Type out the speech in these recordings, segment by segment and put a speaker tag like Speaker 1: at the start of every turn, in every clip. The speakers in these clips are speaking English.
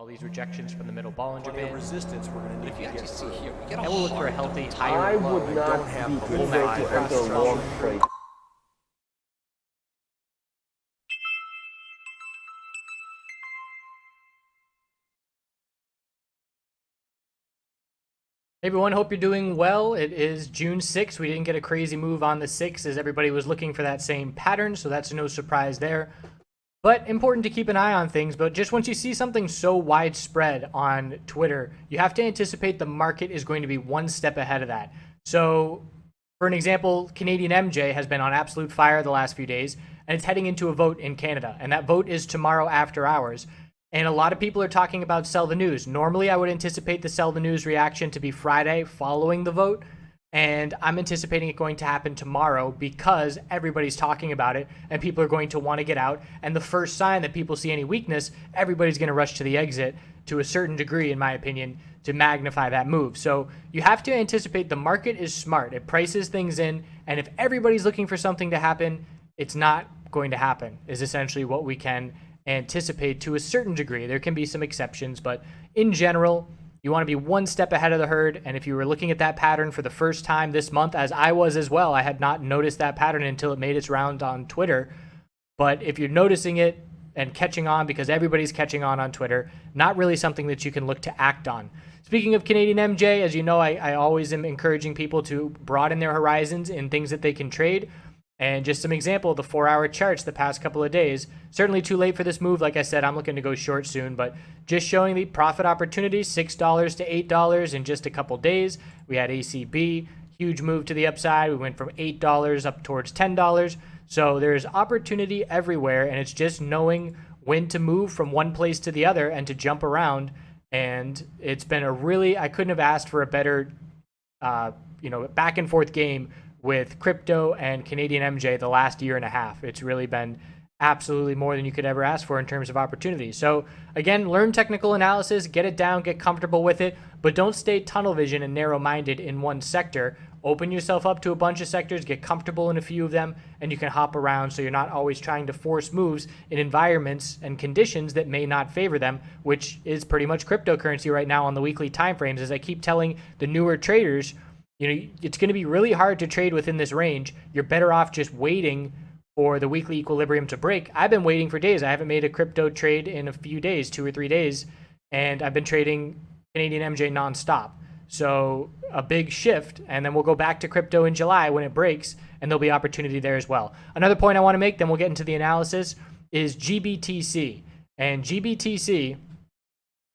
Speaker 1: all these rejections from the middle Bollinger Band.
Speaker 2: Resistance we're going to need.
Speaker 3: If you actually see here, we get a
Speaker 1: And we'll look for a healthy higher
Speaker 4: I
Speaker 1: low.
Speaker 4: would not
Speaker 2: don't have
Speaker 4: be
Speaker 2: the
Speaker 4: convinced
Speaker 1: full
Speaker 4: to enter a long trade.
Speaker 1: Hey everyone, hope you're doing well. It is June 6th. We didn't get a crazy move on the 6th as everybody was looking for that same pattern, so that's no surprise there. But important to keep an eye on things, but just once you see something so widespread on Twitter, you have to anticipate the market is going to be one step ahead of that. So, for an example, Canadian MJ has been on absolute fire the last few days, and it's heading into a vote in Canada, and that vote is tomorrow after hours. And a lot of people are talking about sell the news. Normally, I would anticipate the sell the news reaction to be Friday following the vote. And I'm anticipating it going to happen tomorrow because everybody's talking about it and people are going to want to get out. And the first sign that people see any weakness, everybody's going to rush to the exit to a certain degree, in my opinion, to magnify that move. So you have to anticipate the market is smart. It prices things in. And if everybody's looking for something to happen, it's not going to happen, is essentially what we can anticipate to a certain degree. There can be some exceptions, but in general, you want to be one step ahead of the herd. And if you were looking at that pattern for the first time this month, as I was as well, I had not noticed that pattern until it made its round on Twitter. But if you're noticing it and catching on, because everybody's catching on Twitter, not really something that you can look to act on. Speaking of Canadian MJ, as you know, I always am encouraging people to broaden their horizons in things that they can trade. And just some example, the 4-hour charts the past couple of days. Certainly too late for this move. Like I said, I'm looking to go short soon, but just showing the profit opportunities, $6 to $8 in just a couple days. We had ACB, huge move to the upside. We went from $8 up towards $10. So there's opportunity everywhere, and it's just knowing when to move from one place to the other and to jump around. And it's been a really, I couldn't have asked for a better, back and forth game with crypto and Canadian MJ the last year and a half. It's really been absolutely more than you could ever ask for in terms of opportunities. So again, learn technical analysis, get it down, get comfortable with it, but don't stay tunnel vision and narrow-minded in one sector. Open yourself up to a bunch of sectors, get comfortable in a few of them, and you can hop around so you're not always trying to force moves in environments and conditions that may not favor them, which is pretty much cryptocurrency right now on the weekly time frames. As I keep telling the newer traders, it's going to be really hard to trade within this range. You're better off just waiting for the weekly equilibrium to break. I've been waiting for days. I haven't made a crypto trade in a few days, 2 or 3 days, and I've been trading Canadian MJ nonstop. So a big shift, and then we'll go back to crypto in July when it breaks, and there'll be opportunity there as well. Another point I want to make, then we'll get into the analysis, is GBTC. And GBTC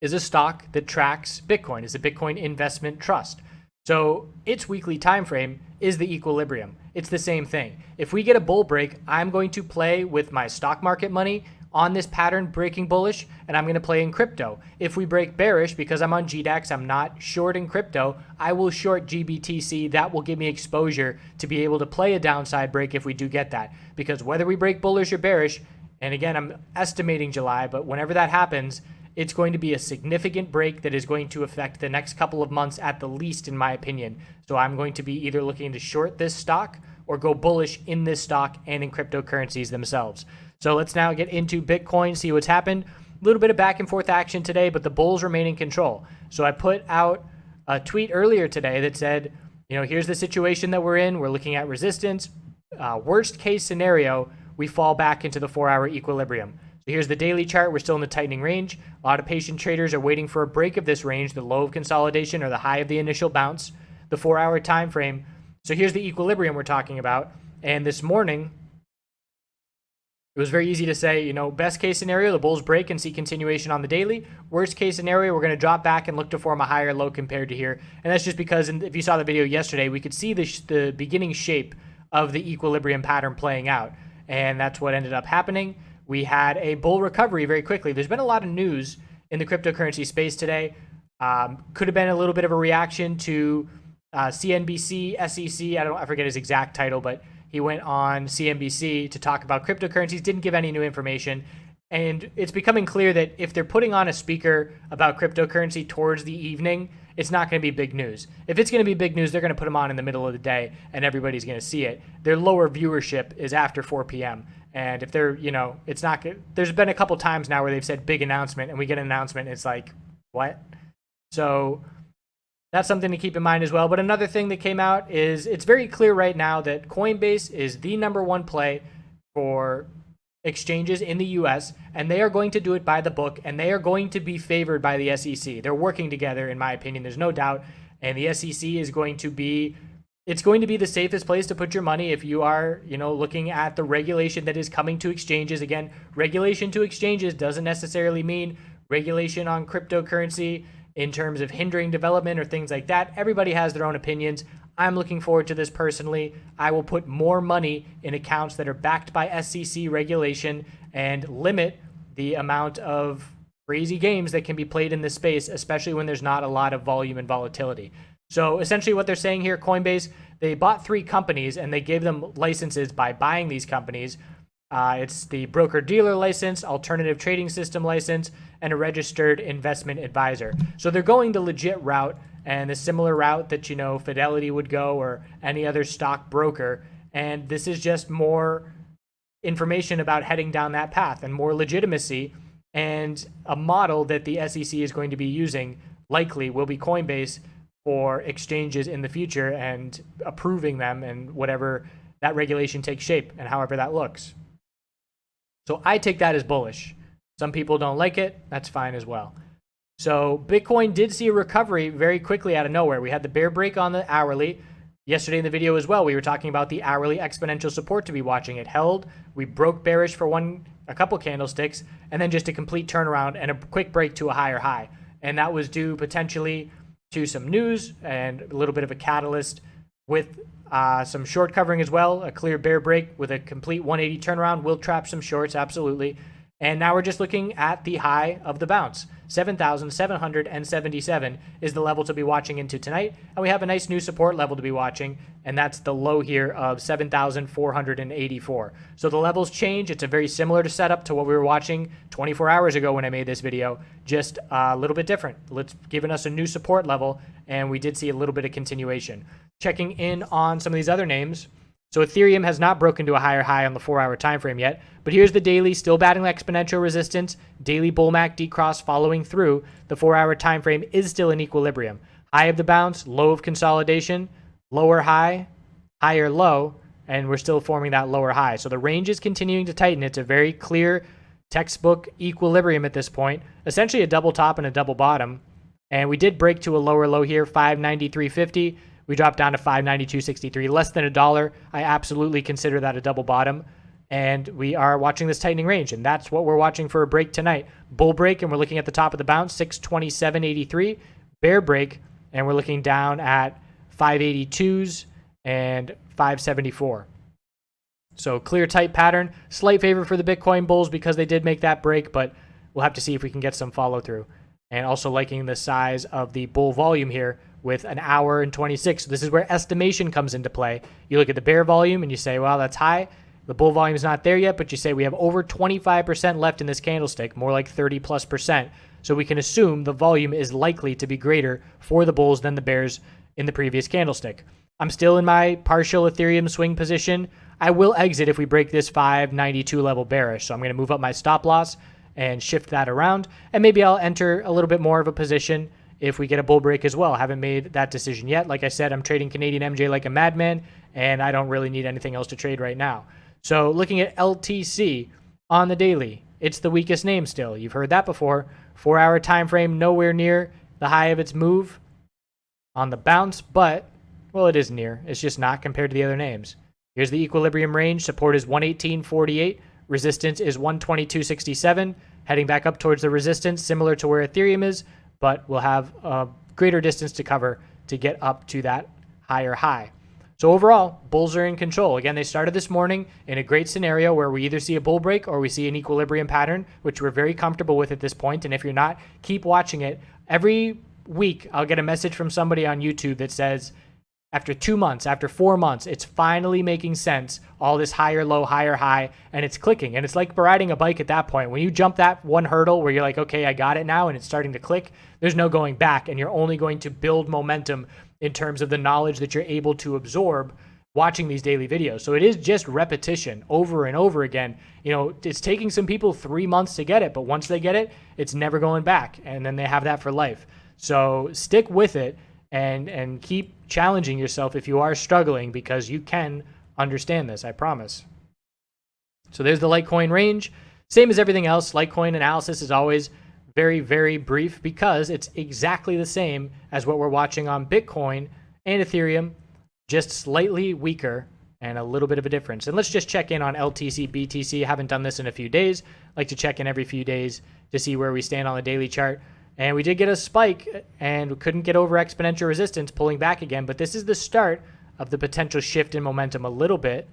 Speaker 1: is a stock that tracks Bitcoin. It's a Bitcoin investment trust. So its weekly time frame is the equilibrium. It's the same thing. If we get a bull break, I'm going to play with my stock market money on this pattern breaking bullish, and I'm going to play in crypto. If we break bearish, because I'm on GDAX, I'm not short in crypto, I will short GBTC. That will give me exposure to be able to play a downside break if we do get that. Because whether we break bullish or bearish, and again, I'm estimating July, but whenever that happens, it's going to be a significant break that is going to affect the next couple of months at the least, in my opinion. So I'm going to be either looking to short this stock or go bullish in this stock and in cryptocurrencies themselves. So let's now get into Bitcoin, see what's happened. A little bit of back and forth action today, but the bulls remain in control. So I put out a tweet earlier today that said, here's the situation that we're in. We're looking at resistance. Worst case scenario, we fall back into the 4-hour equilibrium. Here's the daily chart. We're still in the tightening range. A lot of patient traders are waiting for a break of this range, the low of consolidation or the high of the initial bounce, the 4-hour time frame. So here's the equilibrium we're talking about. And this morning, it was very easy to say, best case scenario, the bulls break and see continuation on the daily. Worst case scenario, we're going to drop back and look to form a higher low compared to here. And that's just because, if you saw the video yesterday, we could see the beginning shape of the equilibrium pattern playing out. And that's what ended up happening. We had a bull recovery very quickly. There's been a lot of news in the cryptocurrency space today. Could have been a little bit of a reaction to CNBC, SEC. I forget his exact title, but he went on CNBC to talk about cryptocurrencies, didn't give any new information. And it's becoming clear that if they're putting on a speaker about cryptocurrency towards the evening, it's not going to be big news. If it's going to be big news, they're going to put them on in the middle of the day and everybody's going to see it. Their lower viewership is after 4 p.m. And if they're, it's not good. There's been a couple times now where they've said big announcement and we get an announcement. And it's like, what? So that's something to keep in mind as well. But another thing that came out is it's very clear right now that Coinbase is the #1 play for exchanges in the US, and they are going to do it by the book, and they are going to be favored by the SEC. They're working together, in my opinion, there's no doubt. And the SEC is going to be, it's going to be the safest place to put your money if you are, looking at the regulation that is coming to exchanges. Again, regulation to exchanges doesn't necessarily mean regulation on cryptocurrency in terms of hindering development or things like that. Everybody has their own opinions. I'm looking forward to this personally. I will put more money in accounts that are backed by SEC regulation and limit the amount of crazy games that can be played in this space, especially when there's not a lot of volume and volatility. So essentially what they're saying here, Coinbase, they bought 3 companies and they gave them licenses by buying these companies. It's the broker-dealer license, alternative trading system license, and a registered investment advisor. So they're going the legit route and the similar route that, Fidelity would go or any other stock broker. And this is just more information about heading down that path and more legitimacy, and a model that the SEC is going to be using likely will be Coinbase for exchanges in the future and approving them and whatever that regulation takes shape and however that looks. So I take that as bullish. Some people don't like it. That's fine as well. So Bitcoin did see a recovery very quickly out of nowhere. We had the bear break on the hourly. Yesterday in the video as well, we were talking about the hourly exponential support to be watching. It held. We broke bearish for a couple candlesticks, and then just a complete turnaround and a quick break to a higher high. And that was due potentially to some news and a little bit of a catalyst with some short covering as well. A clear bear break with a complete 180 turnaround will trap some shorts, absolutely. And now we're just looking at the high of the bounce. 7,777 is the level to be watching into tonight. And we have a nice new support level to be watching, and that's the low here of 7,484. So the levels change. It's a very similar to setup to what we were watching 24 hours ago when I made this video, just a little bit different. It's given us a new support level, and we did see a little bit of continuation. Checking in on some of these other names. So Ethereum has not broken to a higher high on the 4-hour time frame yet, but here's the daily, still batting exponential resistance. Daily bull MAC decross following through. The 4-hour time frame is still in equilibrium. High of the bounce, low of consolidation, lower high, higher low, and we're still forming that lower high. So the range is continuing to tighten. It's a very clear textbook equilibrium at this point, essentially a double top and a double bottom. And we did break to a lower low here, 593.50. We dropped down to 592.63, less than $1. I absolutely consider that a double bottom. And we are watching this tightening range, and that's what we're watching for a break tonight. Bull break, and we're looking at the top of the bounce, 627.83. Bear break, and we're looking down at 582s and 574. So clear tight pattern. Slight favor for the Bitcoin bulls because they did make that break, but we'll have to see if we can get some follow through. And also liking the size of the bull volume here with an hour and 26. So this is where estimation comes into play. You look at the bear volume and you say, well, that's high. The bull volume is not there yet, but you say we have over 25% left in this candlestick, more like 30+%. So we can assume the volume is likely to be greater for the bulls than the bears in the previous candlestick. I'm still in my partial Ethereum swing position. I will exit if we break this 592 level bearish. So I'm going to move up my stop loss and shift that around. And maybe I'll enter a little bit more of a position if we get a bull break as well. I haven't made that decision yet. Like I said, I'm trading Canadian MJ like a madman, and I don't really need anything else to trade right now. So looking at LTC on the daily, it's the weakest name still. You've heard that before. 4-hour time frame, nowhere near the high of its move on the bounce, but, well, it is near. It's just not compared to the other names. Here's the equilibrium range. Support is 118.48. Resistance is 122.67. Heading back up towards the resistance, similar to where Ethereum is, but we'll have a greater distance to cover to get up to that higher high. So overall, bulls are in control. Again, they started this morning in a great scenario where we either see a bull break or we see an equilibrium pattern, which we're very comfortable with at this point. And if you're not, keep watching it. Every week, I'll get a message from somebody on YouTube that says, after 2 months, after 4 months, it's finally making sense. All this higher low, higher high, and it's clicking. And it's like riding a bike at that point. When you jump that one hurdle where you're like, okay, I got it now, and it's starting to click, there's no going back. And you're only going to build momentum in terms of the knowledge that you're able to absorb watching these daily videos. So it is just repetition over and over again. You know, it's taking some people 3 months to get it, but once they get it, it's never going back. And then they have that for life. So stick with it and keep challenging yourself if you are struggling, because you can understand this, I promise. So there's the Litecoin range. Same as everything else, Litecoin analysis is always very, very brief because it's exactly the same as what we're watching on Bitcoin and Ethereum, just slightly weaker and a little bit of a difference. And let's just check in on LTC, BTC. I haven't done this in a few days. I like to check in every few days to see where we stand on the daily chart. And we did get a spike and we couldn't get over exponential resistance, pulling back again. But this is the start of the potential shift in momentum a little bit.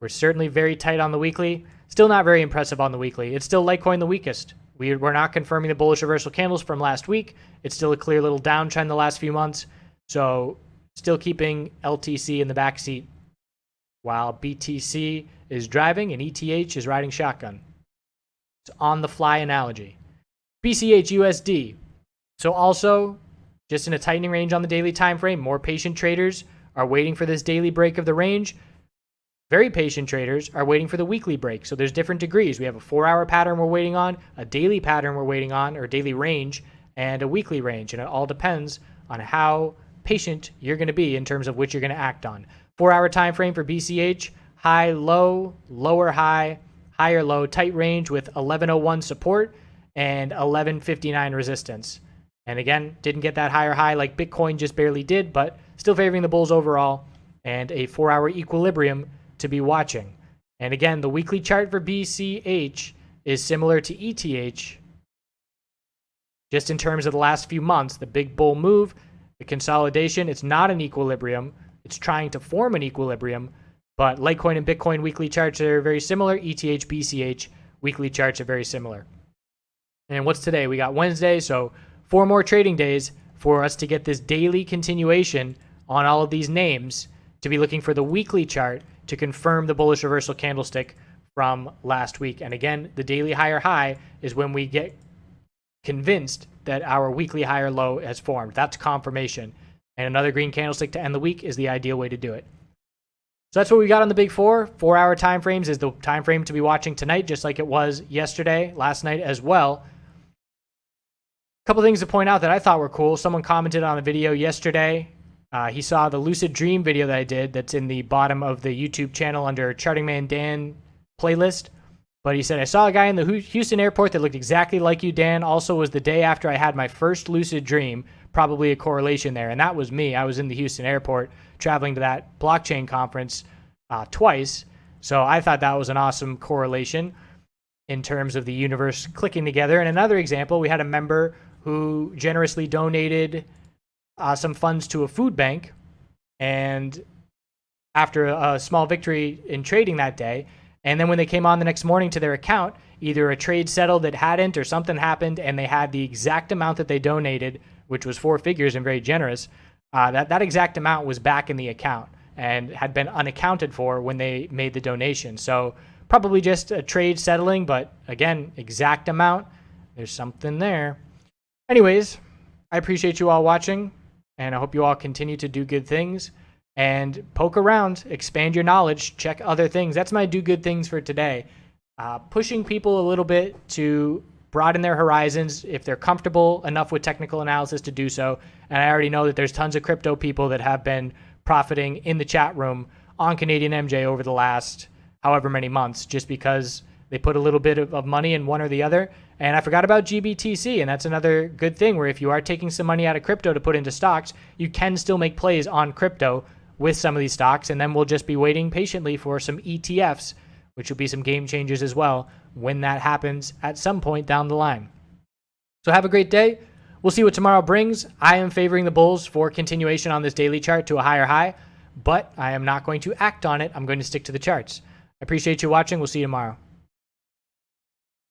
Speaker 1: We're certainly very tight on the weekly. Still not very impressive on the weekly. It's still Litecoin the weakest. We're not confirming the bullish reversal candles from last week. It's still a clear little downtrend the last few months. So still keeping LTC in the backseat while BTC is driving and ETH is riding shotgun. It's on the fly analogy. BCH USD. So also just in a tightening range on the daily time frame. More patient traders are waiting for this daily break of the range. Very patient traders are waiting for the weekly break. So there's different degrees. We have a 4-hour pattern we're waiting on, a daily pattern we're waiting on, or daily range, and a weekly range. And it all depends on how patient you're going to be in terms of which you're going to act on. 4-hour time frame for BCH, high, low, lower high, higher low, tight range with 1101 support and 1159 resistance. And again, didn't get that higher high like Bitcoin just barely did, but still favoring the bulls overall, and a 4-hour equilibrium to be watching. And again, the weekly chart for BCH is similar to ETH, just in terms of the last few months. The big bull move, the consolidation, it's not an equilibrium. It's trying to form an equilibrium, but Litecoin and Bitcoin weekly charts are very similar. ETH, BCH weekly charts are very similar. And what's today? We got Wednesday, so 4 more trading days for us to get this daily continuation on all of these names, to be looking for the weekly chart to confirm the bullish reversal candlestick from last week. And again, the daily higher high is when we get convinced that our weekly higher low has formed. That's confirmation. And another green candlestick to end the week is the ideal way to do it. So that's what we got on the big four. 4-hour time frames is the time frame to be watching tonight, just like it was yesterday, last night as well. A couple things to point out that I thought were cool. Someone commented on a video yesterday. He saw the Lucid Dream video that I did that's in the bottom of the YouTube channel under Charting Man Dan playlist. But he said, I saw a guy in the Houston airport that looked exactly like you, Dan. Also was the day after I had my first lucid dream. Probably a correlation there. And that was me. I was in the Houston airport traveling to that blockchain conference twice. So I thought that was an awesome correlation in terms of the universe clicking together. And another example, we had a member who generously donated some funds to a food bank, and after a small victory in trading that day, and then when they came on the next morning to their account, either a trade settled that hadn't or something happened, and they had the exact amount that they donated, which was 4 figures and very generous. That exact amount was back in the account and had been unaccounted for when they made the donation. So probably just a trade settling, but again, exact amount. There's something there. Anyways, I appreciate you all watching, and I hope you all continue to do good things and poke around, expand your knowledge, check other things. That's my do good things for today. Pushing people a little bit to broaden their horizons if they're comfortable enough with technical analysis to do so. And I already know that there's tons of crypto people that have been profiting in the chat room on Canadian MJ over the last however many months, just because they put a little bit of money in one or the other. And I forgot about GBTC, and that's another good thing where if you are taking some money out of crypto to put into stocks, you can still make plays on crypto with some of these stocks, and then we'll just be waiting patiently for some ETFs, which will be some game changers as well when that happens at some point down the line. So have a great day. We'll see what tomorrow brings. I am favoring the bulls for continuation on this daily chart to a higher high, but I am not going to act on it. I'm going to stick to the charts. I appreciate you watching. We'll see you tomorrow.